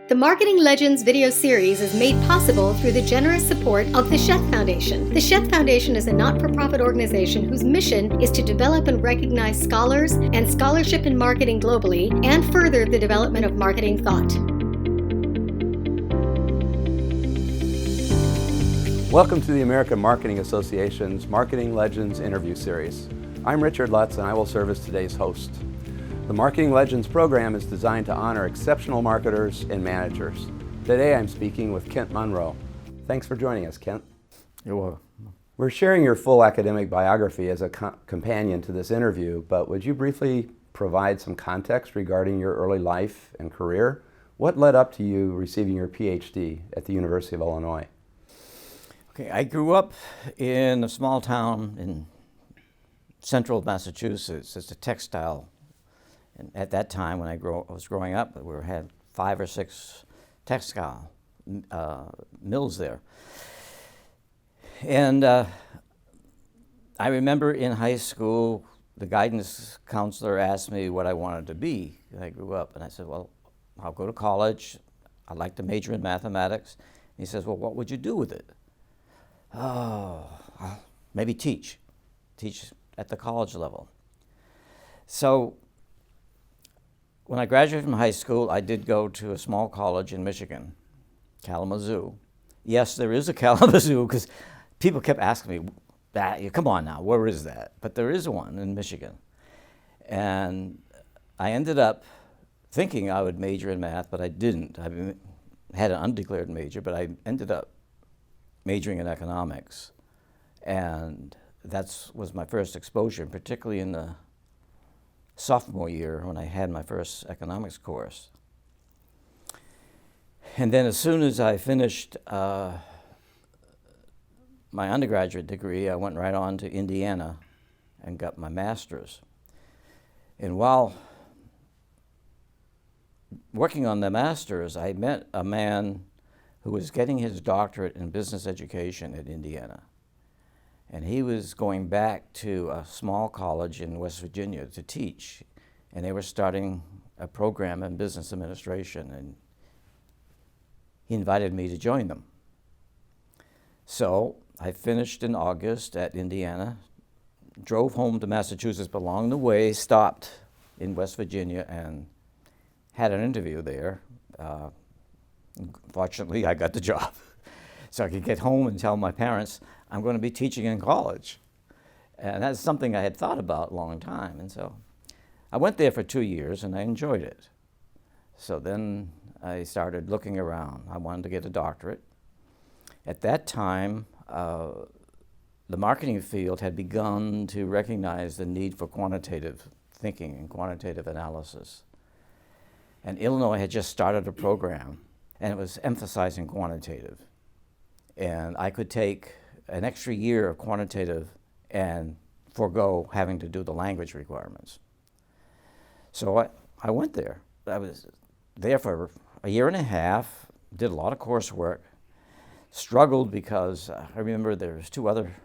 The Marketing Legends video series is made possible through the generous support of the Sheth Foundation. The Sheth Foundation is a not-for-profit organization whose mission is to develop and recognize scholars and scholarship in marketing globally and further the development of marketing thought. Welcome to the American Marketing Association's Marketing Legends interview series. I'm Richard Lutz and I will serve as today's host. The Marketing Legends program is designed to honor exceptional marketers and managers. Today I'm speaking with Kent Monroe. Thanks for joining us, Kent. You're welcome. We're sharing your full academic biography as a companion to this interview, but would you briefly provide some context regarding your early life and career? What led up to you receiving your PhD at the University of Illinois? Okay, I grew up in a small town in central Massachusetts. It's a textile. And at that time, when I was growing up, we had 5 or 6 textile mills there. And I remember in high school, the guidance counselor asked me what I wanted to be when I grew up. And I said, well, I'll go to college. I'd like to major in mathematics. And he says, well, what would you do with it? Oh, maybe teach at the college level. So when I graduated from high school, I did go to a small college in Michigan, Kalamazoo. Yes, there is a Kalamazoo, because people kept asking me, come on now, where is that? But there is one in Michigan. And I ended up thinking I would major in math, but I didn't. I had an undeclared major, but I ended up majoring in economics. And that was my first exposure, particularly in the sophomore year when I had my first economics course. And then as soon as I finished my undergraduate degree, I went right on to Indiana and got my master's. And while working on the master's, I met a man who was getting his doctorate in business education at Indiana. And he was going back to a small college in West Virginia to teach. And they were starting a program in business administration. And he invited me to join them. So I finished in August at Indiana, drove home to Massachusetts, but along the way stopped in West Virginia and had an interview there. Fortunately, I got the job. So I could get home and tell my parents, I'm going to be teaching in college. And that's something I had thought about a long time. And so I went there for 2 years and I enjoyed it. So then I started looking around. I wanted to get a doctorate. At that time, the marketing field had begun to recognize the need for quantitative thinking and quantitative analysis. And Illinois had just started a program, and it was emphasizing quantitative. And I could take an extra year of quantitative and forego having to do the language requirements. So I went there. I was there for a year and a half, did a lot of coursework, struggled because I remember there was 2 other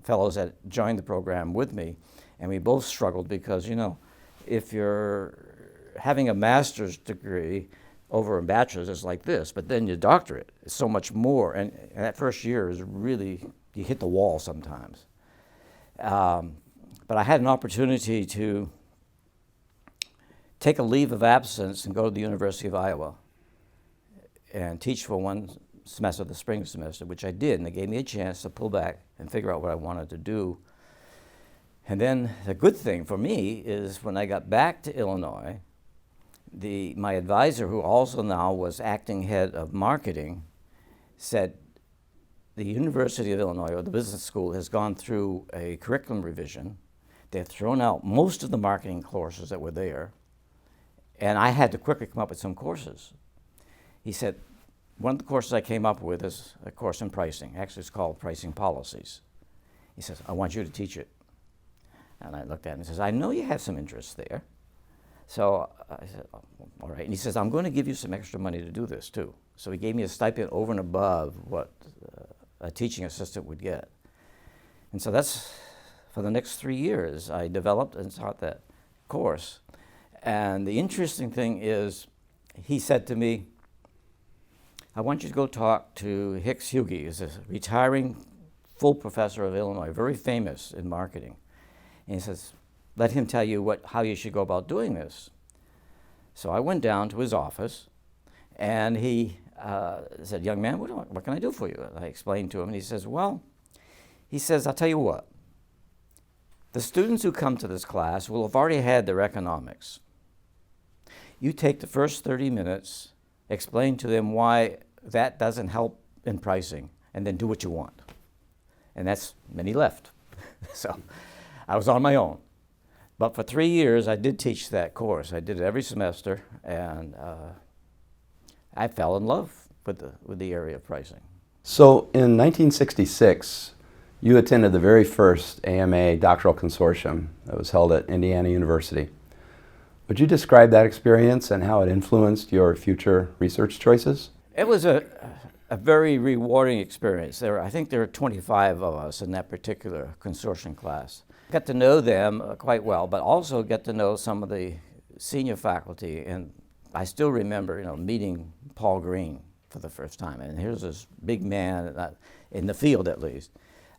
fellows that joined the program with me, and we both struggled because, you know, if you're having a master's degree over a bachelor's, it's like this, but then your doctorate is so much more, and that first year is really, you hit the wall sometimes. But I had an opportunity to take a leave of absence and go to the University of Iowa and teach for 1 semester, the spring semester, which I did, and they gave me a chance to pull back and figure out what I wanted to do. And then the good thing for me is when I got back to Illinois, my advisor, who also now was acting head of marketing, said the University of Illinois, or the business school, has gone through a curriculum revision. They've thrown out most of the marketing courses that were there, and I had to quickly come up with some courses. He said, one of the courses I came up with is a course in pricing. Actually, it's called Pricing Policies. He says, I want you to teach it. And I looked at it and he says, I know you have some interest there. So I said, oh, all right. And he says, I'm going to give you some extra money to do this too. So he gave me a stipend over and above what a teaching assistant would get. And so that's, for the next 3 years, I developed and taught that course. And the interesting thing is, he said to me, I want you to go talk to Hicks Hughey, who's a retiring full professor of Illinois, very famous in marketing. And he says, let him tell you how you should go about doing this. So I went down to his office, and he said, young man, what can I do for you? And I explained to him, and he says, well, I'll tell you what. The students who come to this class will have already had their economics. You take the first 30 minutes, explain to them why that doesn't help in pricing, and then do what you want. And then he left. So I was on my own. But for 3 years, I did teach that course. I did it every semester, and I fell in love with the area of pricing. So in 1966, you attended the very first AMA doctoral consortium that was held at Indiana University. Would you describe that experience and how it influenced your future research choices? It was a very rewarding experience. I think there were 25 of us in that particular consortium class. Got to know them quite well, but also get to know some of the senior faculty. And I still remember, meeting Paul Green for the first time. And here's this big man, in the field at least,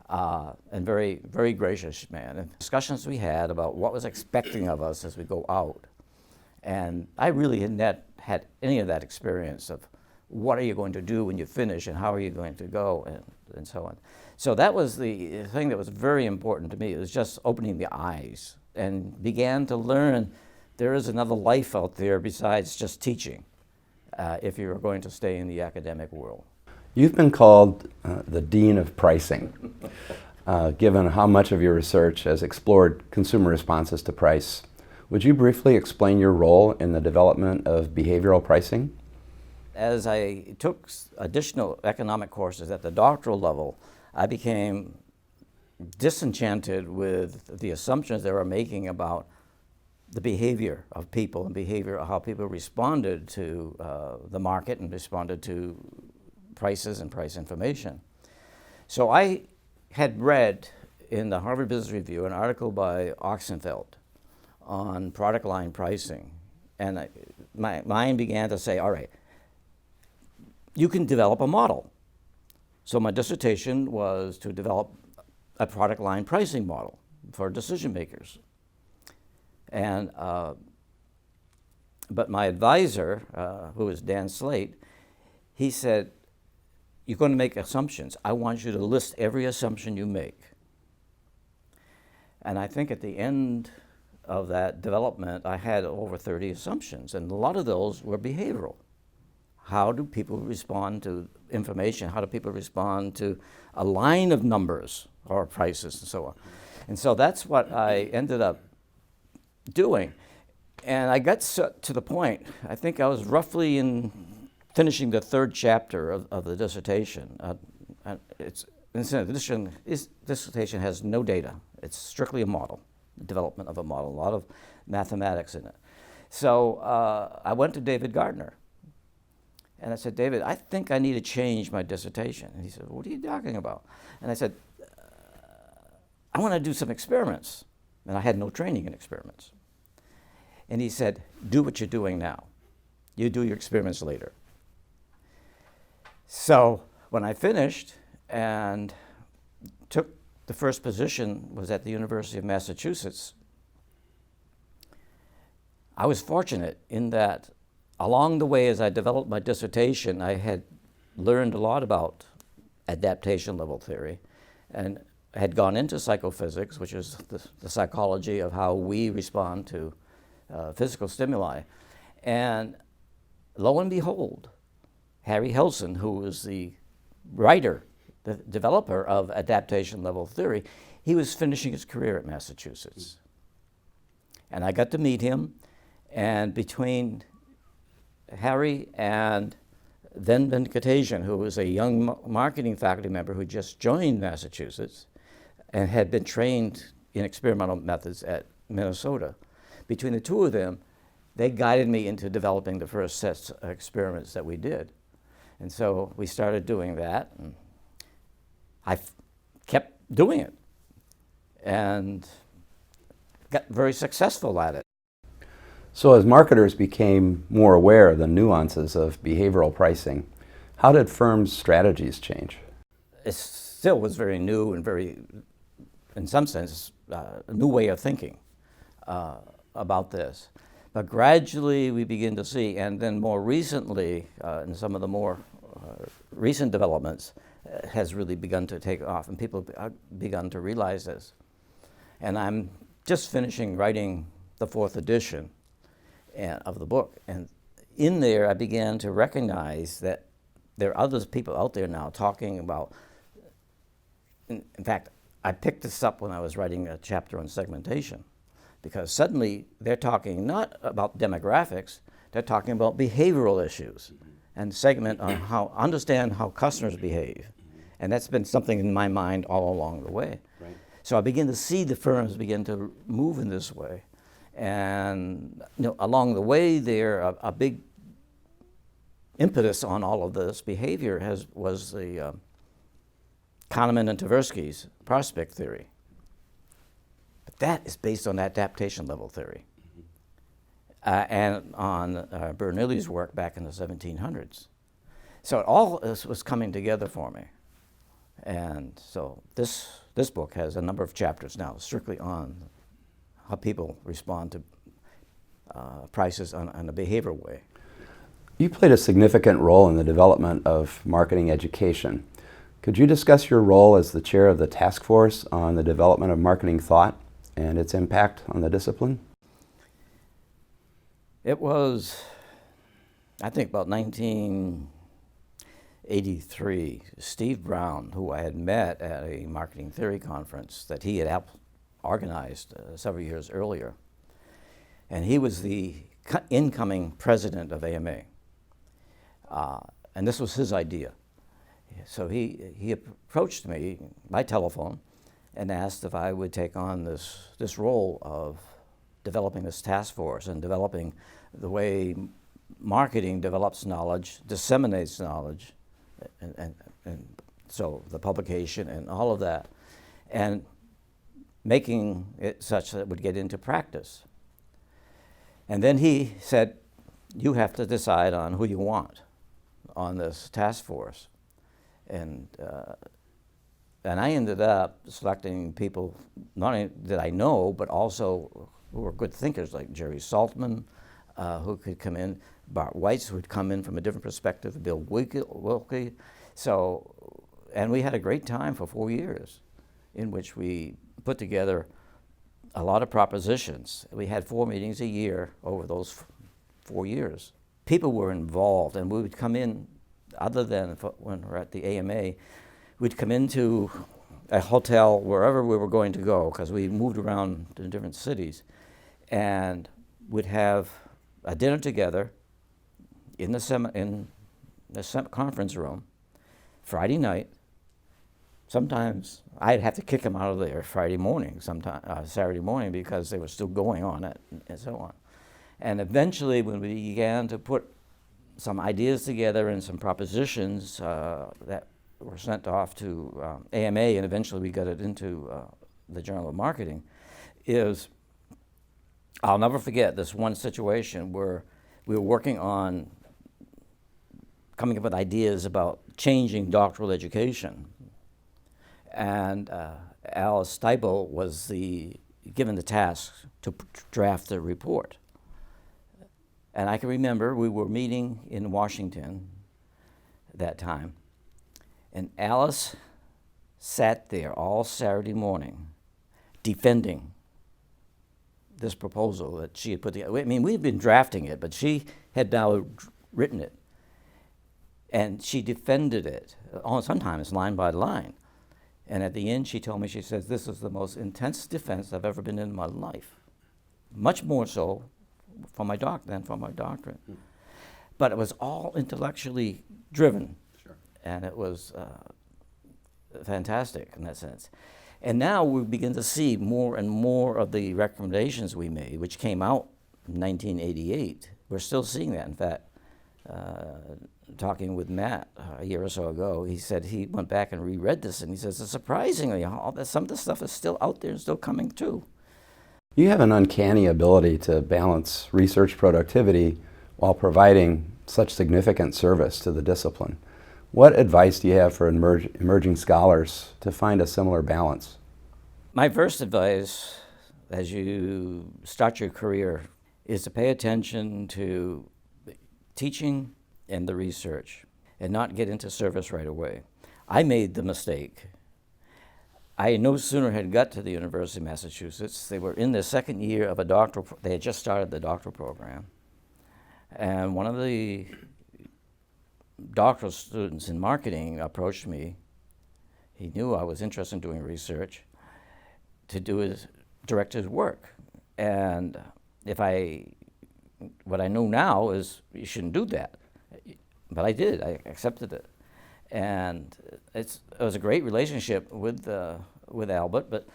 and very, very gracious man. And discussions we had about what was expecting of us as we go out. And I really hadn't had any of that experience of what are you going to do when you finish and how are you going to go and so on. So that was the thing that was very important to me. It was just opening the eyes and began to learn there is another life out there besides just teaching if you're going to stay in the academic world. You've been called the Dean of Pricing, given how much of your research has explored consumer responses to price. Would you briefly explain your role in the development of behavioral pricing? As I took additional economic courses at the doctoral level, I became disenchanted with the assumptions they were making about the behavior of people and how people responded to the market and responded to prices and price information. So I had read in the Harvard Business Review an article by Oxenfeld on product line pricing, and my mind began to say, all right, you can develop a model. So my dissertation was to develop a product line pricing model for decision makers. And but my advisor, who was Dan Slate, he said, you're going to make assumptions. I want you to list every assumption you make. And I think at the end of that development, I had over 30 assumptions, and a lot of those were behavioral. How do people respond to information? How do people respond to a line of numbers or prices and so on? And so that's what I ended up doing. And I got to the point, I think I was roughly in finishing the third chapter of the dissertation. This dissertation has no data. It's strictly a model, development of a model, a lot of mathematics in it. So I went to David Gardner. And I said, David, I think I need to change my dissertation. And he said, what are you talking about? And I said, I want to do some experiments. And I had no training in experiments. And he said, do what you're doing now. You do your experiments later. So when I finished and took the first position was at the University of Massachusetts, I was fortunate in that along the way, as I developed my dissertation, I had learned a lot about adaptation level theory and had gone into psychophysics, which is the psychology of how we respond to physical stimuli. And lo and behold, Harry Helson, who was the writer, the developer of adaptation level theory, he was finishing his career at Massachusetts. And I got to meet him, and between Harry and then Venkatajan, who was a young marketing faculty member who just joined Massachusetts and had been trained in experimental methods at Minnesota. Between the two of them, they guided me into developing the first sets of experiments that we did. And so we started doing that, and I kept doing it and got very successful at it. So as marketers became more aware of the nuances of behavioral pricing, How did firms' strategies change? It still was very new and very, in some sense, a new way of thinking about this. But gradually we begin to see, and then more recently, in some of the more recent developments, has really begun to take off, and people have begun to realize this. And I'm just finishing writing the 4th edition of the book, and in there I began to recognize that there are other people out there now talking about, in fact, I picked this up when I was writing a chapter on segmentation, because suddenly they're talking not about demographics, they're talking about behavioral issues and segment on understand how customers behave. And that's been something in my mind all along the way. Right. So I begin to see the firms begin to move in this way. And along the way there, a big impetus on all of this behavior was the Kahneman and Tversky's prospect theory. But that is based on adaptation level theory. And on Bernoulli's work back in the 1700s. So all this was coming together for me. And so this book has a number of chapters now strictly on how people respond to prices in a behavioral way. You played a significant role in the development of marketing education. Could you discuss your role as the chair of the task force on the development of marketing thought and its impact on the discipline? It was, I think, about 1983. Steve Brown, who I had met at a marketing theory conference that he had organized several years earlier, and he was the incoming president of AMA. And this was his idea. So he approached me by telephone and asked if I would take on this role of developing this task force and developing the way marketing develops knowledge, disseminates knowledge, and so the publication and all of that, and making it such that it would get into practice. And then he said, you have to decide on who you want on this task force. And I ended up selecting people not only that I know, but also who were good thinkers, like Jerry Saltman, who could come in, Bart Weitz, who would come in from a different perspective, Bill Wilkie. So, and we had a great time for 4 years in which we put together a lot of propositions. We had 4 meetings a year over those 4 years. People were involved, and we would come in, other than when we're at the AMA, we'd come into a hotel wherever we were going to go, because we moved around to different cities, and we'd have a dinner together in the conference room Friday night. Sometimes I'd have to kick them out of there Friday morning, sometimes Saturday morning, because they were still going on it and so on. And eventually, when we began to put some ideas together and some propositions that were sent off to AMA, and eventually we got it into the Journal of Marketing, I'll never forget this one situation where we were working on coming up with ideas about changing doctoral education. And Alice Steibel was given the task to draft the report. And I can remember we were meeting in Washington that time, and Alice sat there all Saturday morning defending this proposal that she had put together. I mean, we'd been drafting it, but she had now written it. And she defended it, sometimes line by line. And at the end, she told me, she says, this is the most intense defense I've ever been in my life. Much more so for my than for my doctorate. But it was all intellectually driven. Sure. And it was fantastic in that sense. And now we begin to see more and more of the recommendations we made, which came out in 1988. We're still seeing that. In fact, talking with Matt a year or so ago, he said he went back and reread this, and he says, surprisingly, some of the stuff is still out there and still coming too. You have an uncanny ability to balance research productivity while providing such significant service to the discipline. What advice do you have for emerging scholars to find a similar balance? My first advice as you start your career is to pay attention to teaching and the research and not get into service right away. I made the mistake. I no sooner had got to the University of Massachusetts, they were in their second year of a doctoral, they had just started the doctoral program, and one of the doctoral students in marketing approached me. He knew I was interested in doing research to direct his work. And what I know now is you shouldn't do that. But I did, I accepted it. And it was a great relationship with Albert, but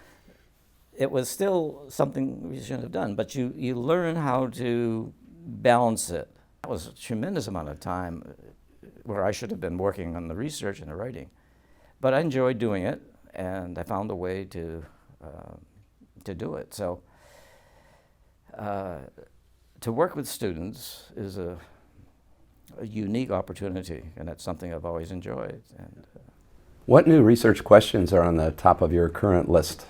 it was still something we shouldn't have done. But you learn how to balance it. That was a tremendous amount of time where I should have been working on the research and the writing. But I enjoyed doing it, and I found a way to do it. So to work with students is a unique opportunity, and that's something I've always enjoyed. And what new research questions are on the top of your current list?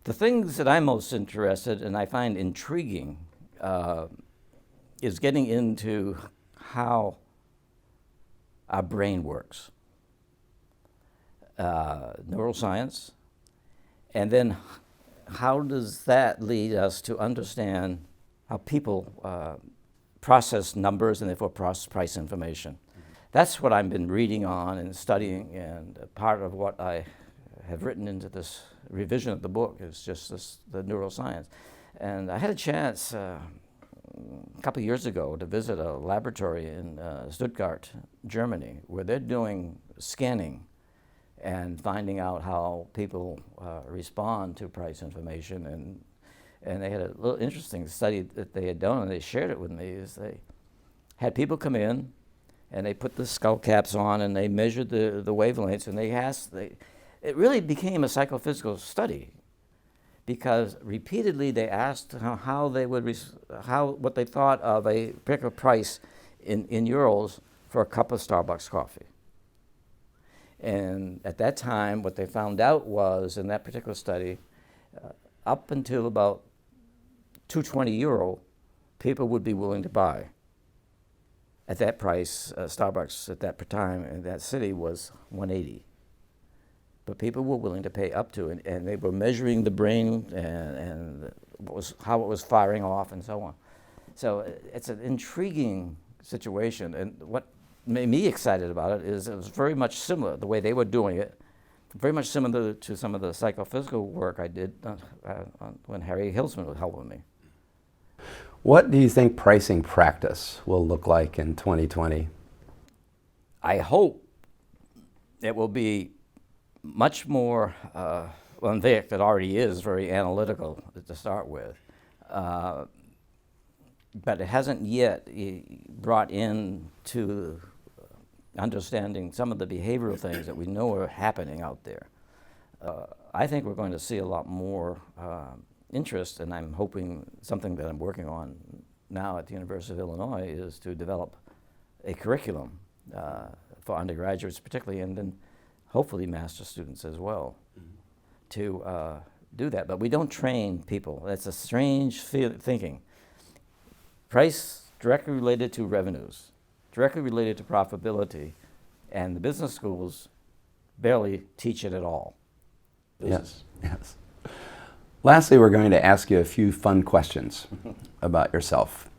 The things that I'm most interested in and I find intriguing is getting into how our brain works, neuroscience, and then how does that lead us to understand how people process numbers and therefore price information. That's what I've been reading on and studying, and part of what I have written into this revision of the book is just the neuroscience. And I had a chance a couple of years ago to visit a laboratory in Stuttgart, Germany, where they're doing scanning and finding out how people respond to price information. And they had a little interesting study that they had done, and they shared it with me, is they had people come in, and they put the skull caps on, and they measured the wavelengths, and it really became a psychophysical study, because repeatedly they asked what they thought of a particular price in euros for a cup of Starbucks coffee. And at that time, what they found out was, in that particular study, up until about €220, people would be willing to buy. At that price, Starbucks at that time in that city was $180. But people were willing to pay up to it, and they were measuring the brain and how it was firing off and so on. So it's an intriguing situation, and what made me excited about it is it was very much similar, the way they were doing it, very much similar to some of the psychophysical work I did when Harry Hilsman was helping me. What do you think pricing practice will look like in 2020? I hope it will be much more, well, in fact, it already is very analytical to start with, but it hasn't yet brought in to understanding some of the behavioral things that we know are happening out there. I think we're going to see a lot more interest, and I'm hoping something that I'm working on now at the University of Illinois is to develop a curriculum for undergraduates particularly, and then hopefully master's students as well, to do that. But we don't train people. That's a strange thinking. Price directly related to revenues, directly related to profitability, and the business schools barely teach it at all. Yes, yes. Lastly, we're going to ask you a few fun questions about yourself.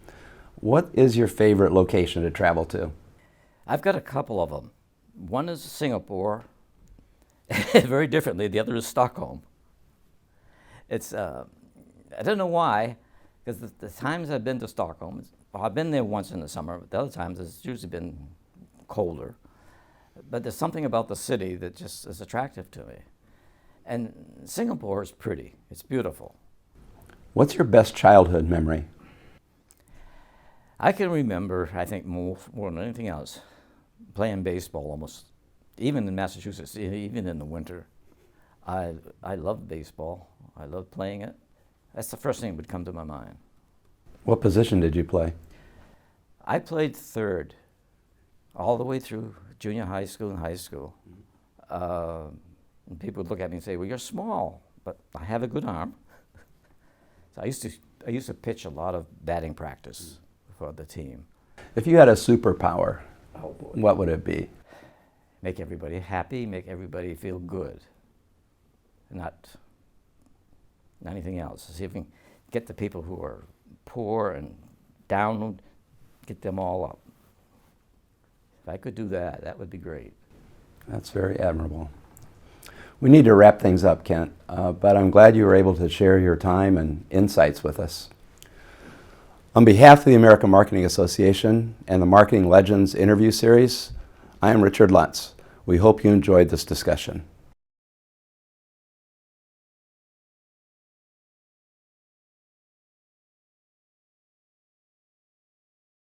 What is your favorite location to travel to? I've got a couple of them. One is Singapore, very differently. The other is Stockholm. It's, I don't know why, because the times I've been to Stockholm, well, I've been there once in the summer, but the other times it's usually been colder. But there's something about the city that just is attractive to me. And Singapore is pretty. It's beautiful. What's your best childhood memory? I can remember, I think more than anything else, playing baseball almost, even in Massachusetts, even in the winter. I loved baseball. I loved playing it. That's the first thing that would come to my mind. What position did you play? I played third. all the way through junior high school and high school. And people would look at me and say, well, you're small, but I have a good arm. So I used to pitch a lot of batting practice for the team. If you had a superpower, Oh, boy. what would it be? Make everybody happy, make everybody feel good. Not anything else. See if we can get the people who are poor and down, get them all up. If I could do that, that would be great. That's very admirable. We need to wrap things up, Kent, but I'm glad you were able to share your time and insights with us. On behalf of the American Marketing Association and the Marketing Legends interview series, I am Richard Lutz. We hope you enjoyed this discussion.